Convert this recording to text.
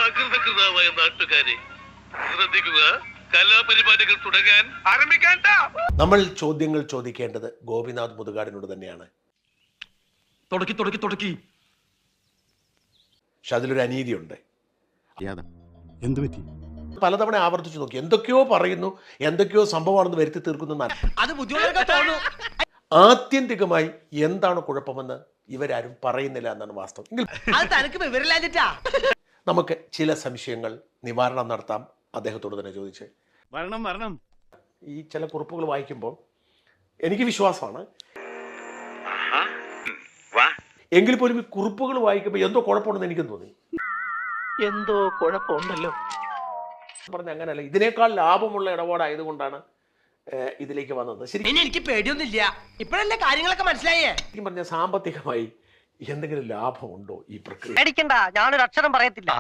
സകൃതകൃതാവായ നാട്ടുകാരെ ശ്രദ്ധിക്കുക, കലാപരിപാടികൾ തുടങ്ങാൻ ആരംഭിക്കാൻ. നമ്മൾ ചോദ്യങ്ങൾ ചോദിക്കേണ്ടത് ഗോപിനാഥ് മുതുകാടിനോട് തന്നെയാണ്. പക്ഷെ അതിലൊരു അനീതിയുണ്ട്. പലതവണ ആവർത്തിച്ചു നോക്കി, എന്തൊക്കെയോ പറയുന്നു, എന്തൊക്കെയോ സംഭവമാണെന്ന് വരുത്തി തീർക്കുന്നു. ആത്യന്തികമായി എന്താണ് കുഴപ്പമെന്ന് ഇവരാരും പറയുന്നില്ല എന്നാണ് വാസ്തവം. നമുക്ക് ചില സംശയങ്ങൾ നിവാരണം നടത്താം. അദ്ദേഹത്തോട് തന്നെ ചോദിച്ച് ഈ ചില കുറിപ്പുകൾ വായിക്കുമ്പോൾ എനിക്ക് വിശ്വാസമാണ്, എങ്കിൽ പോലും ഈ കുറിപ്പുകൾ വായിക്കുമ്പോൾ എന്തോ കുഴപ്പമുണ്ടെന്ന് എനിക്കും തോന്നി. എന്തോ കുഴപ്പമുണ്ടല്ലോ പറഞ്ഞ അങ്ങനെയല്ല, ഇതിനേക്കാൾ ലാഭമുള്ള ഇടപാടായതുകൊണ്ടാണ് ഇതിലേക്ക് വന്നത്. ശരി, എനിക്ക് പേടിയൊന്നുമില്ല, ഇപ്പോഴല്ലേ കാര്യങ്ങളൊക്കെ മനസ്സിലായേ. ശരിക്കും പറഞ്ഞ സാമ്പത്തികമായി എന്തെങ്കിലും ലാഭമുണ്ടോ ഈ പ്രക്രിയ? പേടിക്കണ്ട, ഞാനൊരു അക്ഷരം പറയത്തില്ല.